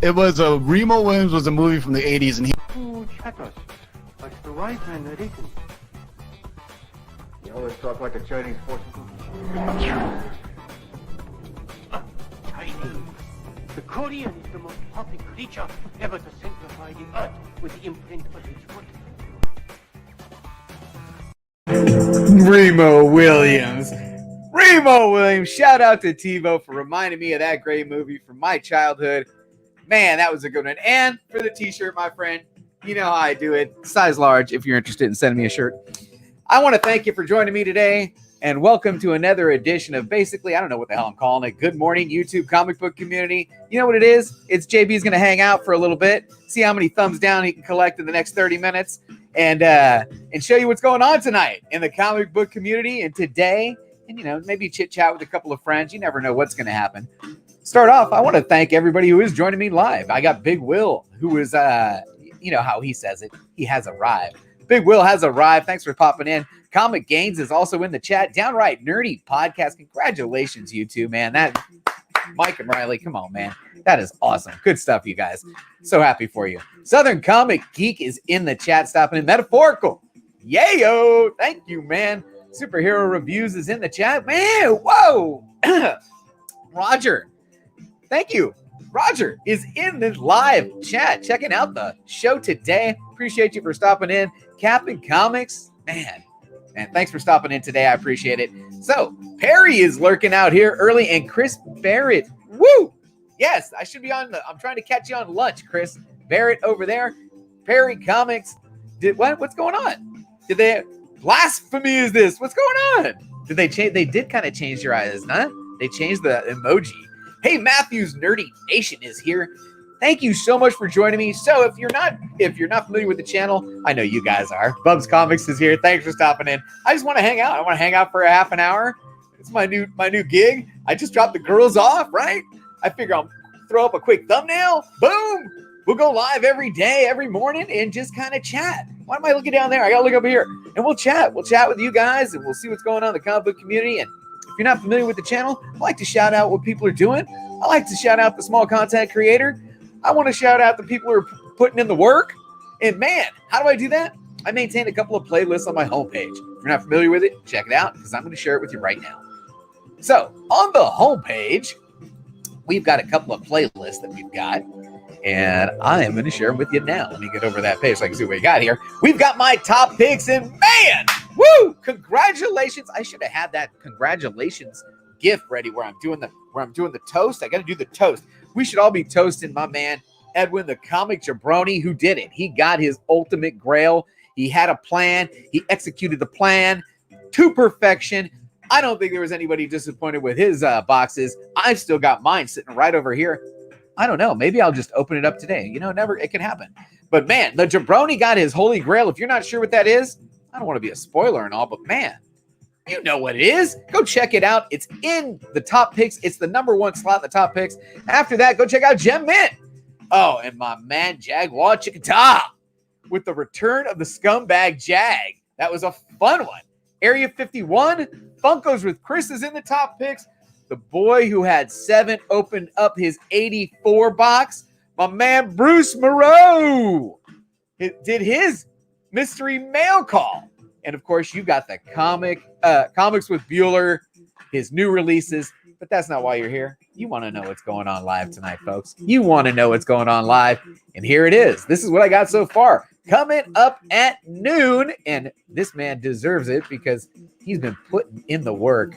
It was Remo Williams was a movie from the 80s, and he... Who chatters like the wise man had eaten? You always talk like a Chinese fortune cookie. Chinese. The Korean is the most perfect creature ever to sanctify the earth with the imprint of his foot. Remo Williams. Remo Williams. Shout out to TiVo for reminding me of that great movie from my childhood. Man, that was a good one. And for the t-shirt, my friend, you know how I do it. Size large if you're interested in sending me a shirt. I want to thank you for joining me today. And welcome to another edition of basically, I don't know what the hell I'm calling it. Good morning, YouTube comic book community. You know what it is? It's JB's going to hang out for a little bit, see how many thumbs down he can collect in the next 30 minutes, and show you what's going on tonight in the comic book community and today. And, you know, maybe chit chat with a couple of friends. You never know what's going to happen. Start off, I want to thank everybody who is joining me live. I got Big Will, who is, you know how he says it. He has arrived. Big Will has arrived. Thanks for popping in. Comic Gains is also in the chat. Downright Nerdy Podcast. Congratulations, you two, man. That Mike and Riley, come on, man. That is awesome. Good stuff, you guys. So happy for you. Southern Comic Geek is in the chat, stopping in. Metaphorical. Yayo. Thank you, man. Superhero Reviews is in the chat. Man, whoa. Roger. Thank you. Roger is in the live chat, checking out the show today. Appreciate you for stopping in. Captain Comics, man, thanks for stopping in today. I appreciate it. So, Perry is lurking out here early, and Chris Barrett, woo! Yes, I should be on I'm trying to catch you on lunch, Chris Barrett over there. Perry Comics, what's going on? Blasphemy is this? What's going on? Did they change? They did kind of change your eyes, huh? They changed the emoji. Hey, Matthew's Nerdy Nation is here. Thank you so much for joining me. So if you're not familiar with the channel, I know you guys are. Bubs Comics is here. Thanks for stopping in. I just want to hang out. I want to hang out for a half an hour. It's my new gig. I just dropped the girls off, right? I figure I'll throw up a quick thumbnail. Boom. We'll go live every day, every morning, and just kind of chat. Why am I looking down there? I gotta look up here. And we'll chat. We'll chat with you guys, and we'll see what's going on in the comic book community. And if you're not familiar with the channel, I like to shout out what people are doing. I like to shout out the small content creator. I want to shout out the people who are putting in the work. And man, how do I do that? I maintain a couple of playlists on my homepage. If you're not familiar with it, check it out because I'm going to share it with you right now. So on the homepage, we've got a couple of playlists that we've got. And I am going to share them with you now. Let me get over that page so I can see what we got here. We've got my top picks, and man, woo! Congratulations! I should have had that congratulations gift ready where I'm doing the toast. I got to do the toast. We should all be toasting my man Edwin, the comic jabroni, who did it. He got his ultimate grail. He had a plan. He executed the plan to perfection. I don't think there was anybody disappointed with his boxes. I've still got mine sitting right over here. I don't know. Maybe I'll just open it up today. You know, it can happen. But man, the jabroni got his holy grail. If you're not sure what that is, I don't want to be a spoiler and all, but man, you know what it is. Go check it out. It's in the top picks. It's the #1 slot in the top picks. After that, go check out Gem Mint. Oh, and my man Jaguar Chickatah with the return of the scumbag Jag. That was a fun one. Area 51, Funkos with Chris is in the top picks. The boy who had 7 opened up his 84 box. My man Bruce Moreau did his mystery mail call. And of course, you got the comics with Bueller, his new releases. But that's not why you're here. You want to know what's going on live tonight, folks. You want to know what's going on live. And here it is. This is what I got so far. Coming up at noon. And this man deserves it because he's been putting in the work.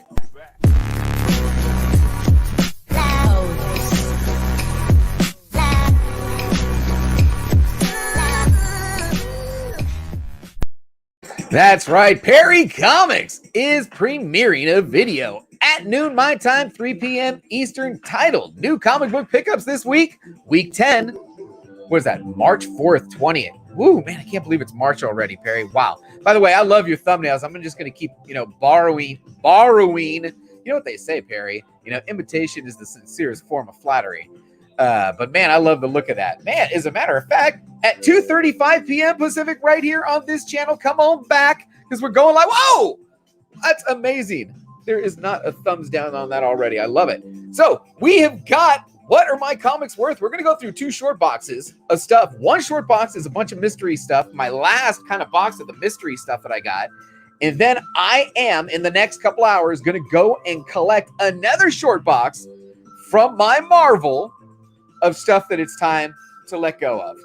That's right. Perry Comics is premiering a video at noon my time, 3 p.m. Eastern, titled New Comic Book Pickups This Week, Week 10. What is that? March 4th, 20th. Woo, man, I can't believe it's March already, Perry. Wow. By the way, I love your thumbnails. I'm just going to keep, borrowing. You know what they say, Perry? Imitation is the sincerest form of flattery. But man, I love the look of that. Man, as a matter of fact, at 2:35 p.m. Pacific right here on this channel, come on back because we're going live. Whoa, that's amazing. There is not a thumbs down on that already. I love it. So we have got what are my comics worth? We're going to go through 2 short boxes of stuff. One short box is a bunch of mystery stuff, my last kind of box of the mystery stuff that I got. And then I am, in the next couple hours, going to go and collect another short box from my Marvel of stuff that it's time to let go of.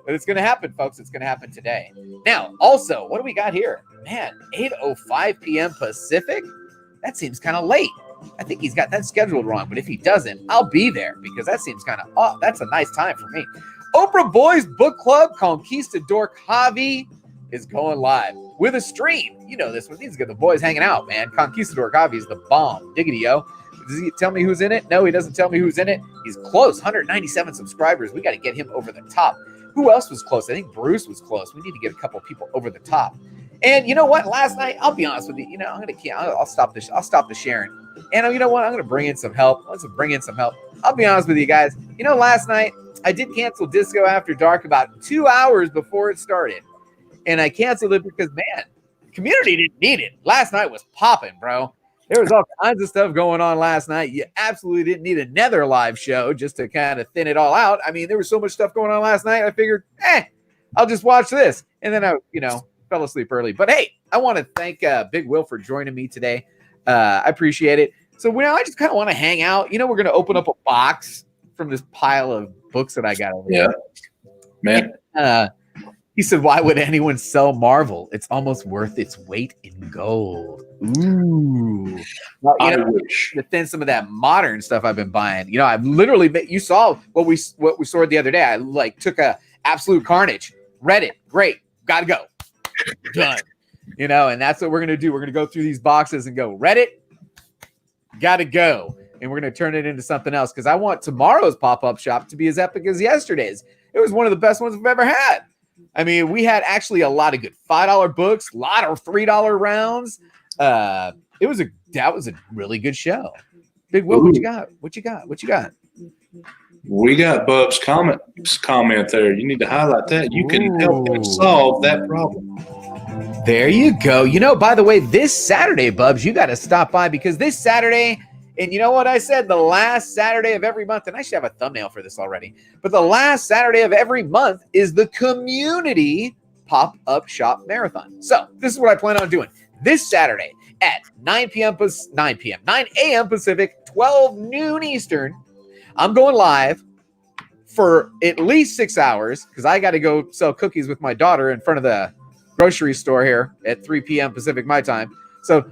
But it's going to happen, folks. It's going to happen today. Now, also, what do we got here? Man, 8:05 p.m. Pacific? That seems kind of late. I think he's got that scheduled wrong, but if he doesn't, I'll be there because that seems kind of, that's a nice time for me. Oprah Boys Book Club, Conquistador Javi is going live with a stream. You know this one. These are the boys hanging out, man. Conquistador Javi is the bomb. Diggity, yo. Does he tell me who's in it? No, he doesn't tell me who's in it. He's close. 197 subscribers. We got to get him over the top. Who else was close? I think Bruce was close. We need to get a couple of people over the top. And you know what? Last night, I'll be honest with you. You know, I'll stop this. I'll stop the sharing. And you know what? I'm going to bring in some help. Let's bring in some help. I'll be honest with you guys. You know, last night I did cancel Disco After Dark about 2 hours before it started, and I canceled it because, man, the community didn't need it. Last night was popping, bro. There was all kinds of stuff going on last night. You absolutely didn't need another live show just to kind of thin it all out. I mean, there was so much stuff going on last night. I figured, I'll just watch this. And then I, fell asleep early. But hey, I want to thank Big Will for joining me today. I appreciate it. So now I just kind of want to hang out. We're going to open up a box from this pile of books that I got over here. Man. And, he said, why would anyone sell Marvel? It's almost worth its weight in gold. Ooh. Well, I wish. To thin some of that modern stuff I've been buying. I've literally, you saw what we saw the other day. I took a Absolute Carnage, read it. Great. Got to go. Done. And that's what we're going to do. We're going to go through these boxes and go, read it. Got to go. And we're going to turn it into something else because I want tomorrow's pop-up shop to be as epic as yesterday's. It was one of the best ones I've ever had. I mean, we had actually a lot of good $5 books, a lot of $3 rounds. That was a really good show. Big Will, what you got? What you got? We got Bub's comment there. You need to highlight that. You can help him solve that problem. There you go. By the way, this Saturday, Bubs, you got to stop by because this Saturday, and you know what I said? The last Saturday of every month, and I should have a thumbnail for this already, but the last Saturday of every month is the community pop-up shop marathon. So this is what I plan on doing this Saturday at 9 a.m. Pacific, 12 noon Eastern. I'm going live for at least 6 hours because I got to go sell cookies with my daughter in front of the grocery store here at 3 p.m. Pacific my time. So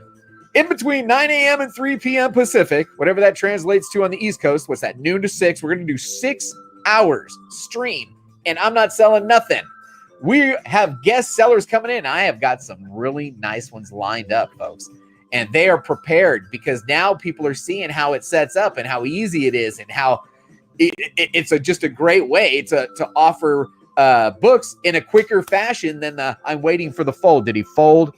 in between 9 a.m. and 3 p.m. Pacific, whatever that translates to on the East Coast, what's that, noon to 6, we're going to do 6 hours stream, and I'm not selling nothing. We have guest sellers coming in. I have got some really nice ones lined up, folks, and they are prepared because now people are seeing how it sets up and how easy it is and how it's just a great way to offer books in a quicker fashion than I'm waiting for the fold. Did he fold?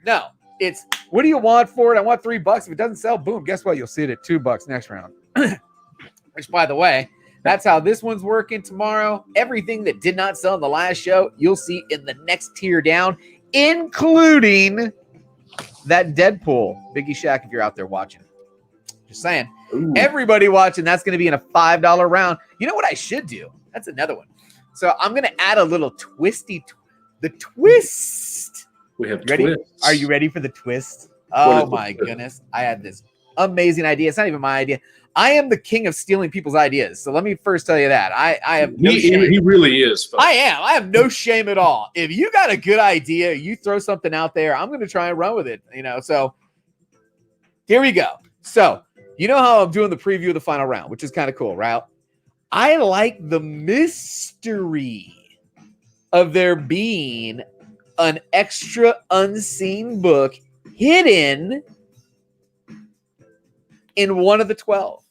No. It's, what do you want for it? I want $3. If it doesn't sell, boom, guess what? You'll see it at $2 next round. Which, by the way, that's how this one's working tomorrow. Everything that did not sell in the last show, you'll see in the next tier down, including that Deadpool. Biggieshaq, if you're out there watching. Just saying. Ooh. Everybody watching, that's going to be in a $5 round. You know what I should do? That's another one. So I'm going to add a little the twist. We have ready? Twists. Are you ready for the twist? Oh my goodness. I had this amazing idea. It's not even my idea. I am the king of stealing people's ideas. So let me first tell you that. I have no shame. He really is. Folks. I am. I have no shame at all. If you got a good idea, you throw something out there, I'm going to try and run with it. So here we go. So you know how I'm doing the preview of the final round, which is kind of cool, right? I like the mystery of there being an extra unseen book hidden in one of the 12.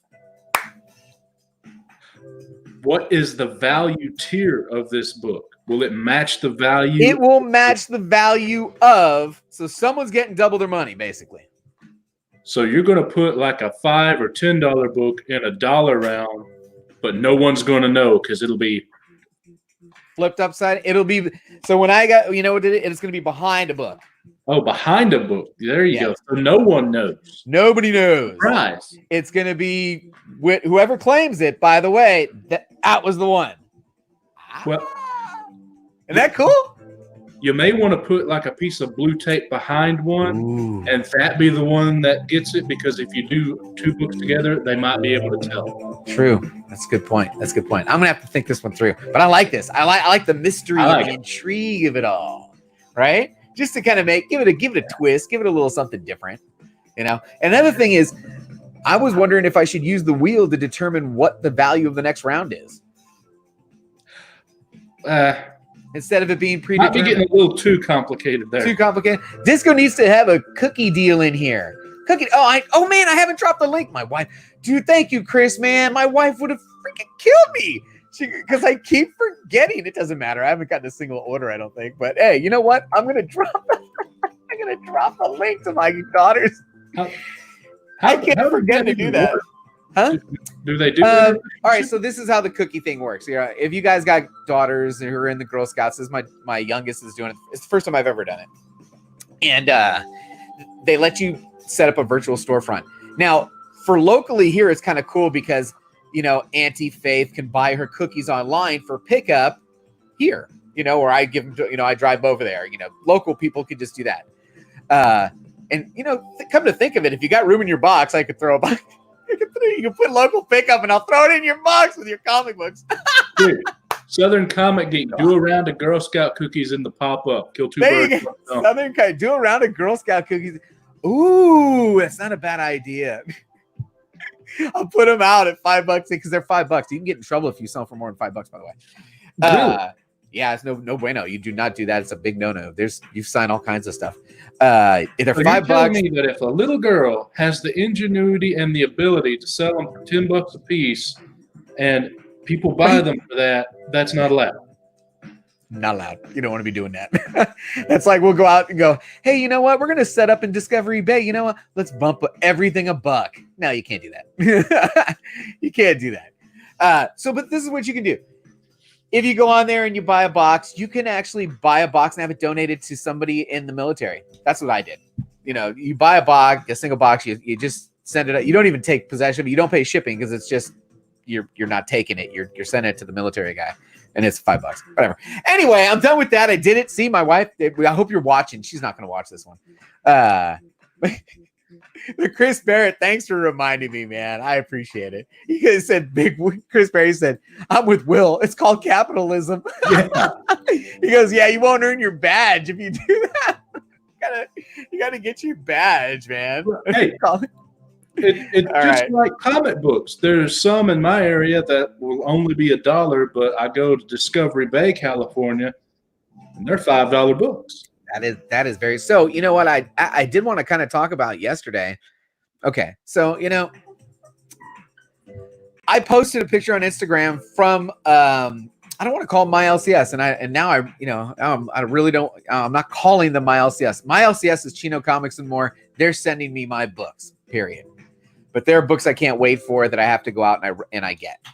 What is the value tier of this book? Will it match the value? It will match the value of, so someone's getting double their money, basically. So you're going to put like a $5 or $10 book in a $1 round, but no one's going to know because it'll be flipped upside. It'll be, so when I got, you know what it is? It's going to be behind a book. Oh, behind a book. There you go. So no one knows. Nobody knows. Surprise. It's going to be whoever claims it, by the way, that was the one. Well, isn't that cool? You may want to put like a piece of blue tape behind one, and that be the one that gets it, because if you do two books together, they might be able to tell. True. That's a good point. I'm gonna have to think this one through. But I like this. I like the mystery and the intrigue of it all. Right? Just to kind of give it a twist, give it a little something different. You know? Another thing is, I was wondering if I should use the wheel to determine what the value of the next round is. Instead of it being predetermined. Might be getting a little too complicated there. Too complicated. Disco needs to have a cookie deal in here. Cookie. Oh man, I haven't dropped the link. My wife. Dude, thank you, Chris, man. My wife would have freaking killed me. Because I keep forgetting. It doesn't matter. I haven't gotten a single order, I don't think. But hey, you know what? I'm gonna drop the link to my daughters. I can't forget to do that. Huh? Do they do all right, so this is how the cookie thing works. Yeah, if you guys got daughters who are in the Girl Scouts, this is my youngest is doing it. It's the first time I've ever done it. And they let you set up a virtual storefront. Now, for locally here, it's kind of cool because, you know, Auntie Faith can buy her cookies online for pickup here, you know, or I give them to, you know, I drive over there, you know, local people could just do that. And, you know, come to think of it, if you got room in your box, I could throw a box. You can put local pickup and I'll throw it in your box with your comic books. Dude, Southern Comic Geek, do a round of Girl Scout cookies in the pop-up. Kill two birds. Southern Comic, do a round of Girl Scout cookies. Ooh, that's not a bad idea. I'll put them out at $5 because they're $5. You can get in trouble if you sell them for more than $5, by the way. Really? Yeah, it's no bueno. You do not do that. It's a big no-no. You sign all kinds of stuff. They're $5. Me that if a little girl has the ingenuity and the ability to sell them for $10 a piece, and people buy them for that, that's not allowed. Not allowed. You don't want to be doing that. That's like we'll go out and go, hey, you know what? We're going to set up in Discovery Bay. You know what? Let's bump everything $1. No, you can't do that. You can't do that. But this is what you can do. If you go on there and you buy a box, you can actually buy a box and have it donated to somebody in the military. That's what I did. You know, you buy a single box, you just send it out. You don't even take possession of it. You don't pay shipping because it's just you're not taking it. You're sending it to the military guy, and it's $5. Whatever. Anyway, I'm done with that. I did it. See, my wife. I hope you're watching. She's not going to watch this one. Chris Barrett, thanks for reminding me, man. I appreciate it. He guys said, Chris Barrett said, I'm with Will. It's called capitalism. Yeah. He goes, yeah, you won't earn your badge if you do that. You gotta get your badge, man. Hey, it's just like comic books. There's some in my area that will only be $1, but I go to Discovery Bay, California, and they're $5 books. That is very so. You know what I did want to kind of talk about yesterday. Okay, so you know, I posted a picture on Instagram from I don't want to call them my LCS, and now I really don't. I'm not calling them my LCS. My LCS is Chino Comics and More. They're sending me my books. Period. But there are books I can't wait for that I have to go out and I get.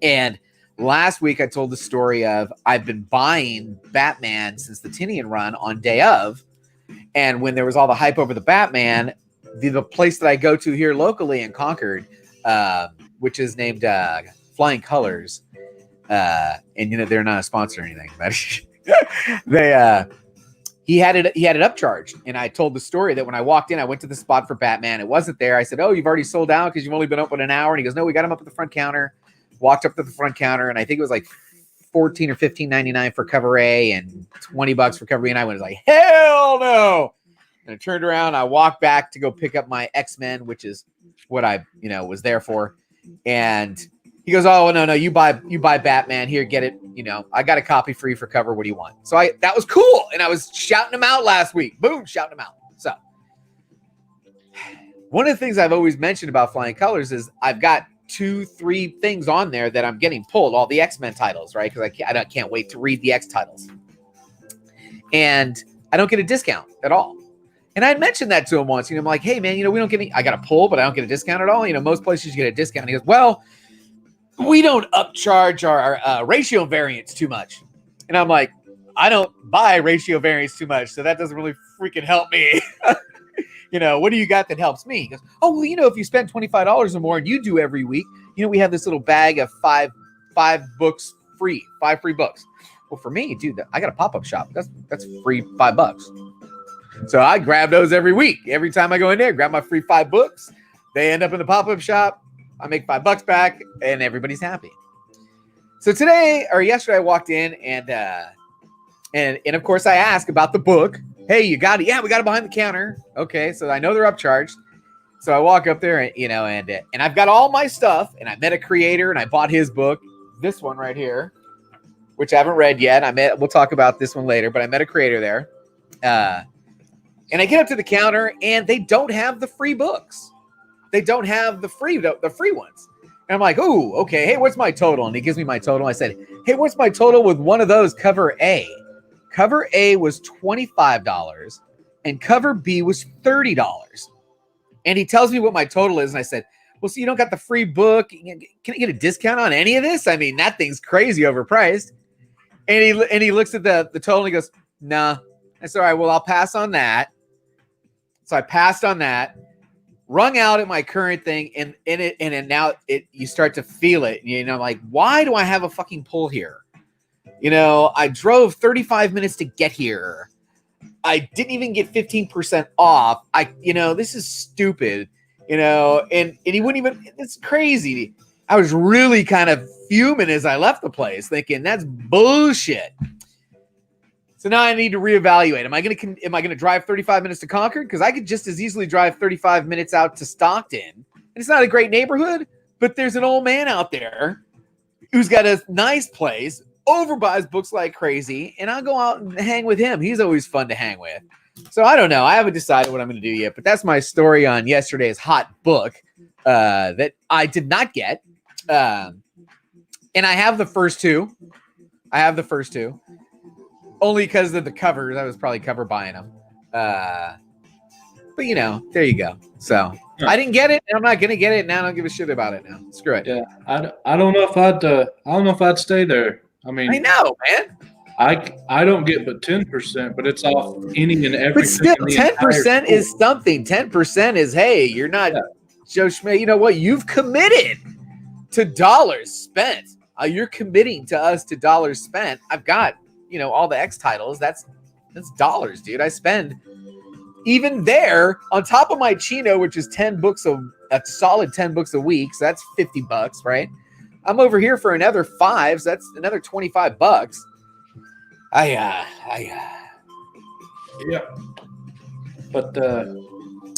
And last week, I told the story of I've been buying Batman since the Tinian run on day of. And when there was all the hype over the Batman, the place that I go to here locally in Concord, which is named Flying Colors, and you know they're not a sponsor or anything, but he had it upcharged. And I told the story that when I walked in, I went to the spot for Batman. It wasn't there. I said, "Oh, you've already sold out because you've only been open an hour." And he goes, "No, we got him up at the front counter." Walked up to the front counter, and I think it was like $14 or $15.99 for cover A and $20 for cover B. And I was like, hell no. And I turned around, I walked back to go pick up my X-Men, which is what I, was there for. And he goes, oh, no, you buy Batman here, get it. I got a copy free for cover. What do you want? So that was cool. And I was shouting them out last week. Boom, shouting them out. So one of the things I've always mentioned about Flying Colors is I've got 2-3 things on there that I'm getting pulled, all the X-Men titles, right? Because I can't wait to read the X titles. And I don't get a discount at all. And I mentioned that to him once. I'm like, hey, man, we don't get any, I got a pull, but I don't get a discount at all. Most places you get a discount. He goes, well, we don't upcharge our ratio variance too much. And I'm like, I don't buy ratio variance too much, so that doesn't really freaking help me. What do you got that helps me? He goes, oh, well, if you spend $25 or more and you do every week, we have this little bag of five books free, 5 free books. Well, for me, dude, I got a pop-up shop. That's free $5. So I grab those every week. Every time I go in there, grab my free 5 books. They end up in the pop-up shop. I make $5 back, and everybody's happy. So yesterday, I walked in and of course I asked about the book. Hey, you got it? Yeah, we got it behind the counter. Okay, so I know they're upcharged. So I walk up there and I've got all my stuff, and I met a creator and I bought his book, this one right here, which I haven't read yet. We'll talk about this one later, but I met a creator there. And I get up to the counter and they don't have the free books. They don't have the free ones. And I'm like, ooh, okay. Hey, what's my total? And he gives me my total. I said, hey, what's my total with one of those cover A? Cover A was $25 and cover B was $30. And he tells me what my total is. And I said, well, so you don't got the free book. Can I get a discount on any of this? I mean, that thing's crazy overpriced. And he looks at the total and he goes, nah. I said, all right, well, I'll pass on that. So I passed on that, rung out at my current thing, and now you start to feel it. Like, why do I have a fucking pull here? I drove 35 minutes to get here. I didn't even get 15% off. This is stupid. And he wouldn't even. It's crazy. I was really kind of fuming as I left the place, thinking that's bullshit. So now I need to reevaluate. Am I going to drive 35 minutes to Concord? Because I could just as easily drive 35 minutes out to Stockton. And it's not a great neighborhood, but there's an old man out there who's got a nice place, overbuys books like crazy, and I'll go out and hang with him. He's always fun to hang with. So I don't know. I haven't decided what I'm going to do yet, but that's my story on yesterday's hot book that I did not get. And I have the first two. Only because of the covers. I was probably cover buying them. But there you go. So I didn't get it, and I'm not gonna get it now. I don't give a shit about it now. Screw it. Yeah, I don't know if I'd stay there. I mean, I know, man. I don't get but 10%, but it's off any and everything. But still, 10% is something. 10% is, hey, you're not Joe Schmidt. You know what? You've committed to dollars spent. You're committing to us to dollars spent. I've got all the X titles. That's dollars, dude. I spend even there on top of my Chino, which is 10 books a solid 10 books a week. So that's $50, right? I'm over here for another 5. So that's another $25. Yeah. But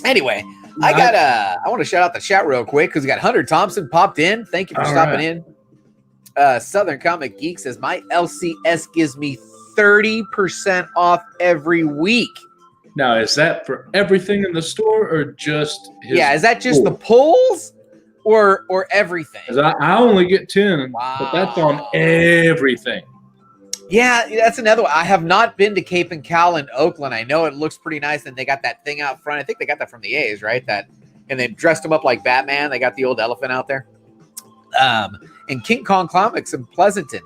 anyway, I want to shout out the chat real quick because we got Hunter Thompson popped in. Thank you for stopping in. Southern Comic Geek says my LCS gives me 30% off every week. Now, is that for everything in the store or just his is that just the pulls or everything? I only get 10, but that's on everything. Yeah, that's another one. I have not been to Cape and Cal in Oakland. I know it looks pretty nice, and they got that thing out front. I think they got that from the A's, right? And they dressed him up like Batman. They got the old elephant out there. And King Kong Comics in Pleasanton.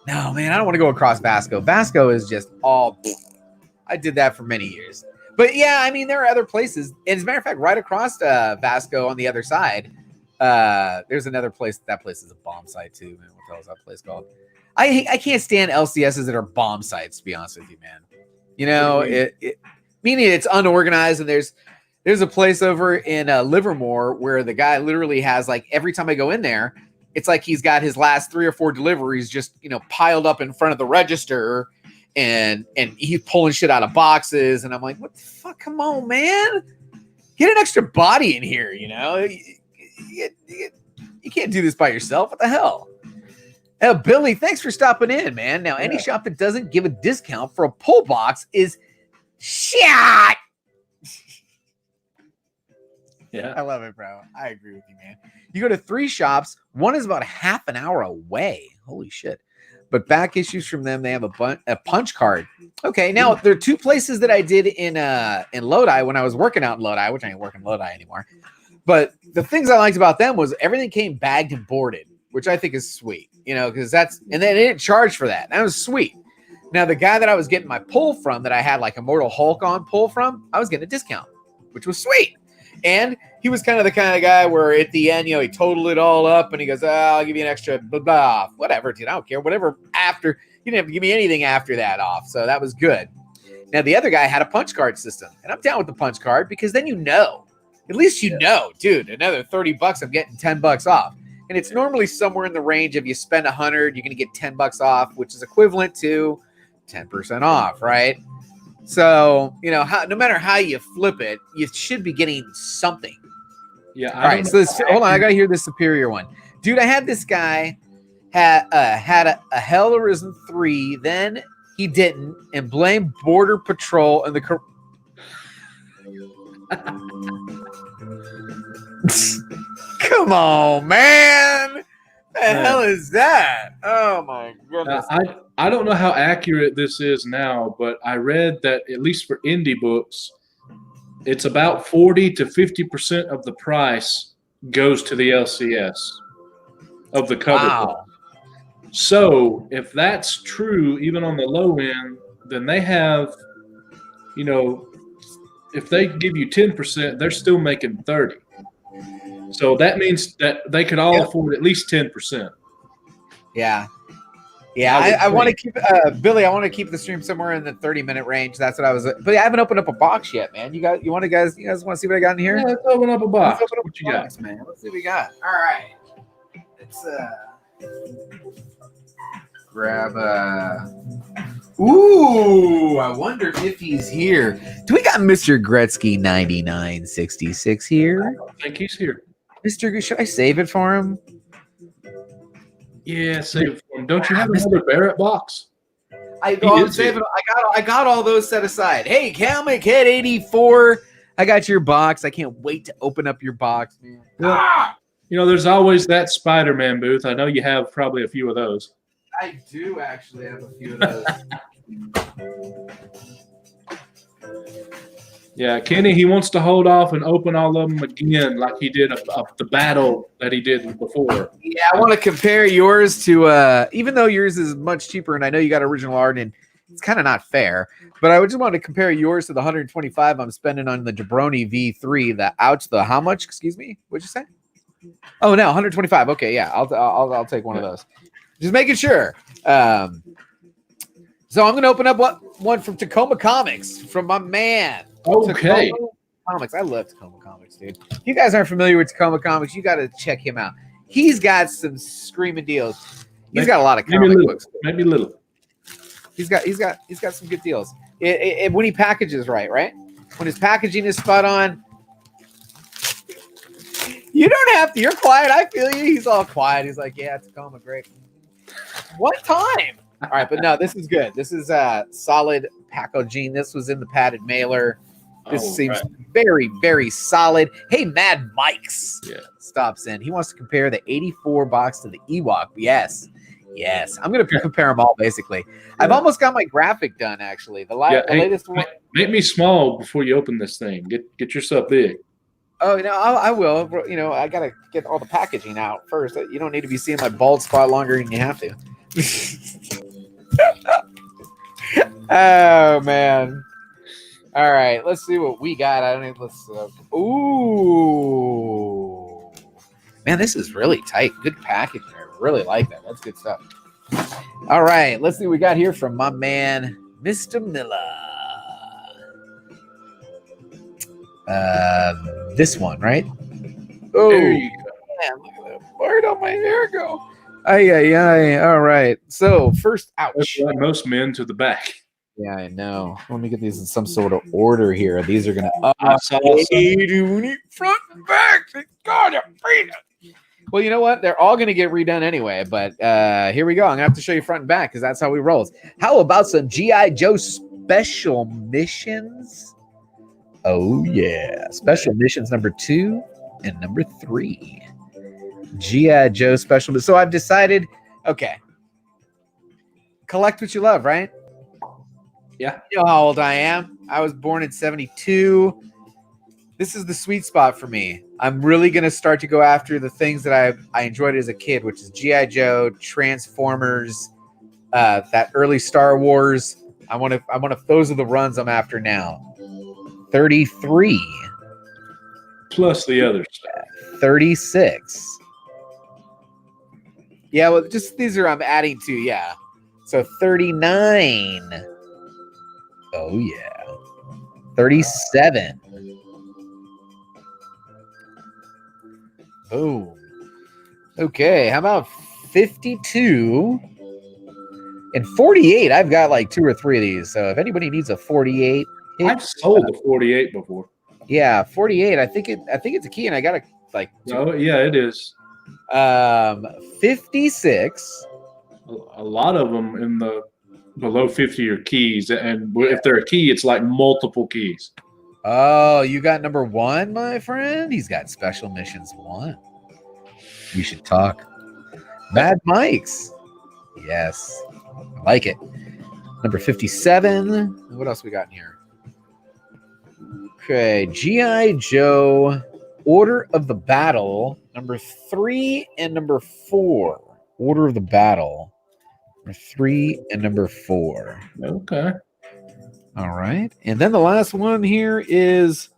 No, man, I don't want to go across Vasco. Vasco is just all. I did that for many years. But yeah, I mean, there are other places. And as a matter of fact, right across Vasco on the other side, there's another place. That place is a bomb site too, man. What the hell is that place called? I can't stand LCSs that are bomb sites, to be honest with you, man. Meaning it's unorganized, and there's a place over in Livermore where the guy literally has, like, every time I go in there, it's like he's got his last 3 or 4 deliveries just, piled up in front of the register, and he's pulling shit out of boxes. And I'm like, what the fuck? Come on, man. Get an extra body in here, You can't do this by yourself. What the hell? Oh, Billy, thanks for stopping in, man. Now, any shop that doesn't give a discount for a pull box is shit. Yeah. I love it, bro. I agree with you, man. You go to 3 shops. One is about half an hour away. Holy shit. But back issues from them, they have a punch card. Okay, now there are 2 places that I did in Lodi when I was working out in Lodi, which I ain't working in Lodi anymore. But the things I liked about them was everything came bagged and boarded, which I think is sweet, because and then they didn't charge for that. That was sweet. Now, the guy that I was getting my pull from, that I had like Immortal Hulk on pull from, I was getting a discount, which was sweet. And he was kind of the kind of guy where at the end, he totaled it all up and he goes, I'll give you an extra blah, blah, whatever, dude. I don't care. Whatever after, you didn't have to give me anything after that off. So that was good. Now, the other guy had a punch card system, and I'm down with the punch card because then at least dude, another $30, I'm getting $10 off. And it's normally somewhere in the range of you spend $100, you're going to get $10 off, which is equivalent to 10% off, right? So, no matter how you flip it, you should be getting something. Yeah. All right. So hold on. I got to hear this superior one. Dude, I had this guy had a Hell Arisen 3, then he didn't, and blamed Border Patrol and the Come on, man. The hell is that? Oh my goodness. I don't know how accurate this is now, but I read that at least for indie books, it's about 40 to 50% of the price goes to the LCS of the cover book. So if that's true, even on the low end, then they have, if they give you 10%, they're still making 30. So that means that they could all afford at least 10%. Yeah. Yeah, I want to keep Billy. I want to keep the stream somewhere in the 30-minute range. That's what I was. But I haven't opened up a box yet, man. You guys want to see what I got in here? Yeah, let's open up a box. Let's open up what a you box, got, man? Let's see what we got. All right, let's grab. Ooh, I wonder if he's here. Do we got Mr. Gretzky 9966 here? I think he's here. Mr. Should I save it for him? Yeah, save it for him. Don't you have another Barrett box? I got all those set aside. Hey, Comic Head 84, I got your box. I can't wait to open up your box, man. Well, there's always that Spider-Man booth. I know you have probably a few of those. I do actually have a few of those. Yeah, Kenny, he wants to hold off and open all of them again like he did the battle that he did before. Yeah, I want to compare yours to, even though yours is much cheaper, and I know you got original art, and it's kind of not fair, but I would just want to compare yours to the 125 I'm spending on the Jabroni V3. How much? Excuse me? What'd you say? Oh, no, 125. Okay, yeah, I'll take one of those. Just making sure. So I'm going to open up one from Tacoma Comics from my man. Okay. Tacoma Comics. I love Tacoma Comics, dude. If you guys aren't familiar with Tacoma Comics, you got to check him out. He's got some screaming deals. He's got a lot of comic books. Maybe little. He's got some good deals. When he packages right? When his packaging is spot on. You don't have to. You're quiet. I feel you. He's all quiet. He's like, yeah, Tacoma, great. One time. All right, but no, this is good. This is solid packaging. This was in the padded mailer. This seems very, very solid. Hey, Mad Mike's stops in. He wants to compare the 84 box to the Ewok. Yes. I'm going to compare them all, basically. I've almost got my graphic done, actually. The latest one. Make me small before you open this thing. Get yourself big. Oh, I will. I got to get all the packaging out first. You don't need to be seeing my bald spot longer than you have to. Oh, man. All right, let's see what we got. Ooh. Man, this is really tight. Good packaging. I really like that. That's good stuff. All right, let's see what we got here from my man, Mr. Miller. This one, right? Oh, there you go. Man, look at that. Where'd all my hair go? Ay. All right. So, first, ouch. That's like most men to the back. Yeah, I know. Let me get these in some sort of order here. These are going to front and back. God, well, you know what? They're all going to get redone anyway. But here we go. I'm going to have to show you front and back because that's how we roll. How about some G.I. Joe Special Missions? Oh, yeah. Special Missions number 2 and number 3. G.I. Joe Special. So I've decided, okay. Collect what you love, right? Yeah. You know how old I am. I was born in 72. This is the sweet spot for me. I'm really going to start to go after the things that I enjoyed as a kid, which is G.I. Joe, Transformers, That early Star Wars. I want to. Those are the runs I'm after now. 33. Plus the other stuff. 36. Yeah, well, just these are I'm adding to. Yeah. So 39. Oh yeah. 37. Boom. Okay, how about 52 and 48? I've got like 2 or 3 of these. So if anybody needs a 48, I've sold a 48 before. Yeah, 48. I think it's a key, and I got like. Oh yeah, it is. 56. A lot of them in the below 50 are keys, and if they're a key, it's like multiple keys. Oh, you got number 1, my friend? He's got Special Missions 1. We should talk. Mad Mike's. Yes. I like it. Number 57. What else we got in here? Okay. G.I. Joe, Order of the Battle, number 3 and number 4. Order of the Battle, number 3 and number 4. Okay. All right. And then the last one here is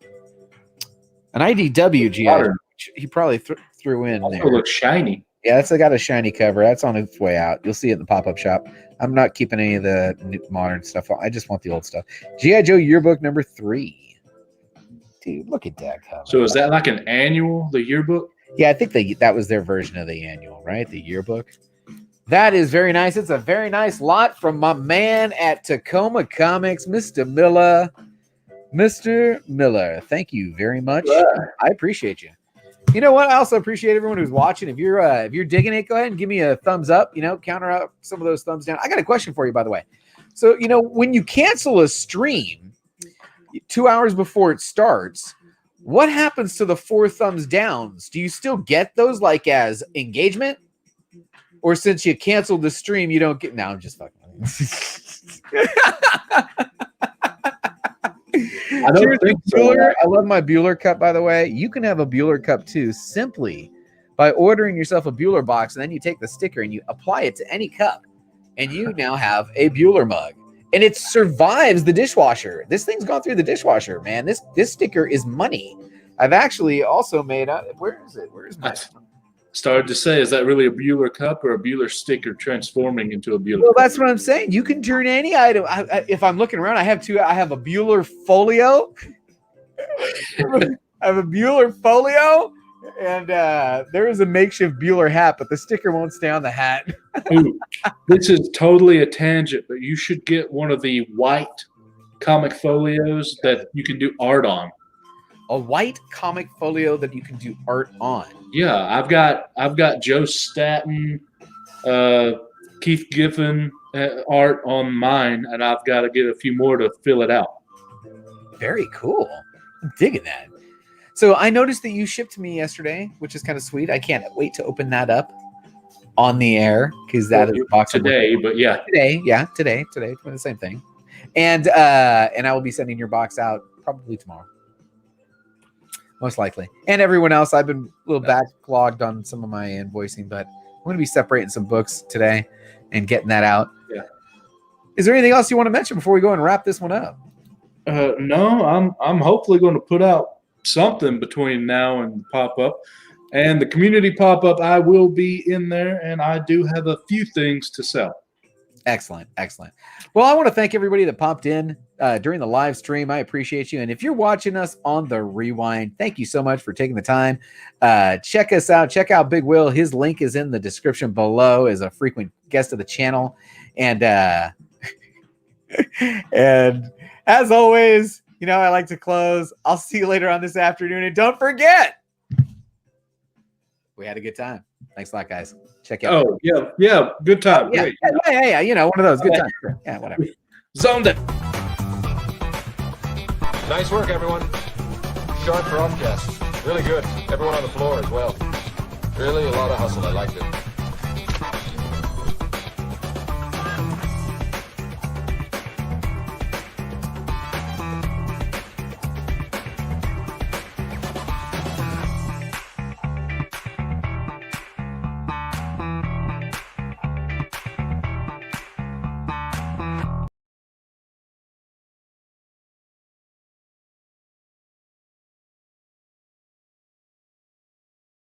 an IDW G.I. He probably threw in also there. looks shiny. Yeah, that's got a shiny cover. That's on its way out. You'll see it in the pop-up shop. I'm not keeping any of the modern stuff. I just want the old stuff. G.I. Joe Yearbook number 3. Dude, look at that cover. So is that like an annual, the yearbook? Yeah, I think that was their version of the annual, right? The yearbook. That is very nice. It's a very nice lot from my man at Tacoma Comics, Mr. Miller. Mr. Miller, thank you very much. Yeah. I appreciate you. You know what? I also appreciate everyone who's watching. If you're digging it, go ahead and give me a thumbs up. Counter out some of those thumbs down. I got a question for you, by the way. So, when you cancel a stream 2 hours before it starts, what happens to the 4 thumbs downs? Do you still get those like as engagement? Or since you canceled the stream, you don't get... No, I'm just fucking... I don't think so. I love my Bueller cup, by the way. You can have a Bueller cup too, simply by ordering yourself a Bueller box, and then you take the sticker and you apply it to any cup, and you now have a Bueller mug. And it survives the dishwasher. This thing's gone through the dishwasher, man. This sticker is money. I've actually also made a... Where is it? Where is my... Started to say, is that really a Bueller cup or a Bueller sticker transforming into a Bueller? Well, that's what I'm saying. You can turn any item. If I'm looking around, I have 2. I have a Bueller folio. I have a Bueller folio, and there is a makeshift Bueller hat, but the sticker won't stay on the hat. Ooh, this is totally a tangent, but you should get one of the white comic folios that you can do art on. A white comic folio that you can do art on. Yeah, I've got Joe Staten, Keith Giffen art on mine, and I've got to get a few more to fill it out. Very cool. I'm digging that. So I noticed that you shipped me yesterday, which is kind of sweet. I can't wait to open that up on the air because that is a box today. But yeah, today, doing the same thing, and I will be sending your box out probably tomorrow. Most likely. And everyone else, I've been a little backlogged on some of my invoicing, but I'm going to be separating some books today and getting that out. Yeah. Is there anything else you want to mention before we go and wrap this one up? No, I'm hopefully going to put out something between now and the pop-up. And the community pop-up, I will be in there, and I do have a few things to sell. Excellent. Well, I want to thank everybody that popped in during the live stream. I appreciate you. And if you're watching us on the rewind, thank you so much for taking the time. Check us out. Check out Big Will. His link is in the description below as a frequent guest of the channel. And and as always, I like to close. I'll see you later on this afternoon. And don't forget, we had a good time. Thanks a lot, guys. Check out. Oh, yeah. Good time. Yeah, Great. Yeah, one of those. Good times. Yeah, whatever. Zoned it. Nice work, everyone. Sharp broadcast. Really good. Everyone on the floor as well. Really a lot of hustle. I liked it.